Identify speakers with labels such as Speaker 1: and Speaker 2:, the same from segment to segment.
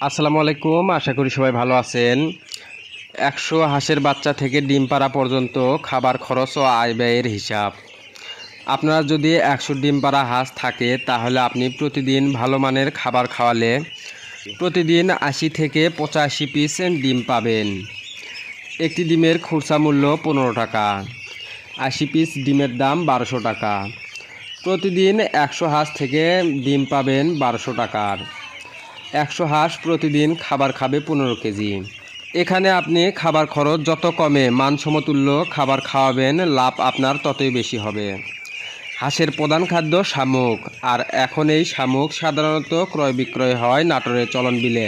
Speaker 1: আসসালামু আলাইকুম, আশা করি সবাই ভালো আছেন। 100 হাঁসের বাচ্চা থেকে ডিম পাড়া পর্যন্ত খাবার খরচ ও আয় ব্যয়ের হিসাব। আপনার যদি 100 ডিম পাড়া হাঁস থাকে তাহলে আপনি প্রতিদিন ভালো মানের খাবার খাওয়ালে প্রতিদিন 80 থেকে 85 পিস ডিম পাবেন। একটি ডিমের খুচরা মূল্য 15 টাকা। 80 পিস ডিমের দাম 1200 টাকা। প্রতিদিন 100 হাঁস থেকে ডিম পাবেন 1200 টাকার। 100 হাঁস প্রতিদিন খাবার খাবে 15 কেজি। এখানে আপনি খাবার খরচ যত কমে মানসমতুল্য খাবার খাওয়াবেন, লাভ আপনার ততই বেশি হবে। হাঁসের প্রধান খাদ্য শামুক, আর এখন এই শামুক সাধারণত ক্রয় বিক্রয় হয় নাটোরের চলন বিলে।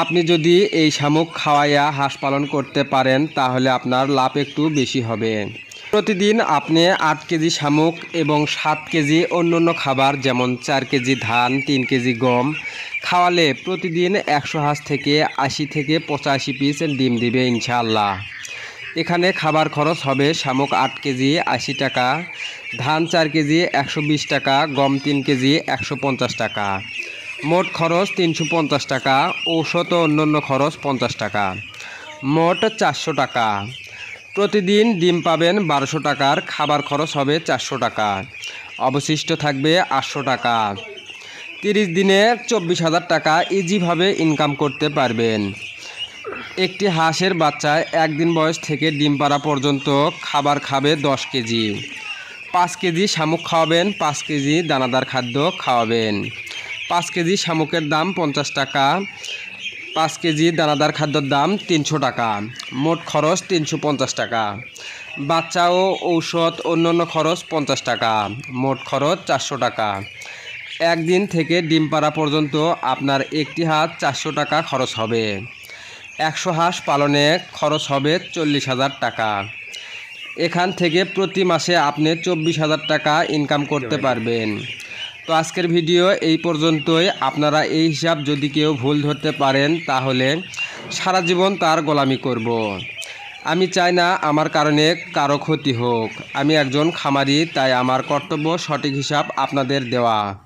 Speaker 1: আপনি যদি এই শামুক খাওয়াইয়া হাঁস পালন করতে পারেন তাহলে আপনার লাভ একটু বেশি হবে। প্রতিদিন আপনি 8 কেজি শামুক এবং 7 কেজি অন্যান্য খাবার যেমন 4 কেজি ধান, 3 কেজি গম খাওয়ালে প্রতিদিন 100 হাঁস থেকে 80 থেকে 85 পিস ডিম দিবে ইনশাআল্লাহ। এখানে খাবার খরচ হবে শামুক 8 কেজি 80 টাকা, ধান 4 কেজি 120 টাকা, গম 3 কেজি 150 টাকা। মোট খরচ 350 টাকা, ঔষধ ও অন্যান্য খরচ 50 টাকা, মোট 400 টাকা। প্রতিদিন ডিম পাবেন 1200 টাকার, খাবার খরচ হবে 400 টাকা, অবশিষ্ট থাকবে 800 টাকা। 30 দিনে 24,000 টাকা ইজিভাবে ইনকাম করতে পারবেন। একটি হাঁসের বাচ্চায় একদিন বয়স থেকে ডিম পাড়া পর্যন্ত খাবার খাবে 10 কেজি। 5 কেজি শামুক খাওয়াবেন, 5 কেজি দানাদার খাদ্য খাওয়াবেন। 5 কেজি শামুকের দাম 50 টাকা, 5 কেজি দানাদার খাদ্যর দাম 300 টাকা, মোট খরচ 350 টাকা। বাচ্চা ও ঔষধ অন্যান্য খরচ 50 টাকা, মোট খরচ 400 টাকা। একদিন থেকে ডিম পাড়া পর্যন্ত আপনার একটি হাঁস 400 টাকা খরচ হবে। 100 হাঁস পালনে খরচ হবে 40,000 টাকা। এখান থেকে প্রতি মাসে আপনি 24,000 টাকা ইনকাম করতে পারবেন। তো আজকের ভিডিও এই পর্যন্তই। আপনারা এই হিসাব যদি কেউ ভুল ধরতে পারেন তাহলে সারা জীবন তার গোলামি করব। আমি চাই না আমার কারণে কারো ক্ষতি হোক। আমি একজন খামারি, তাই আমার কর্তব্য সঠিক হিসাব আপনাদের দেওয়া।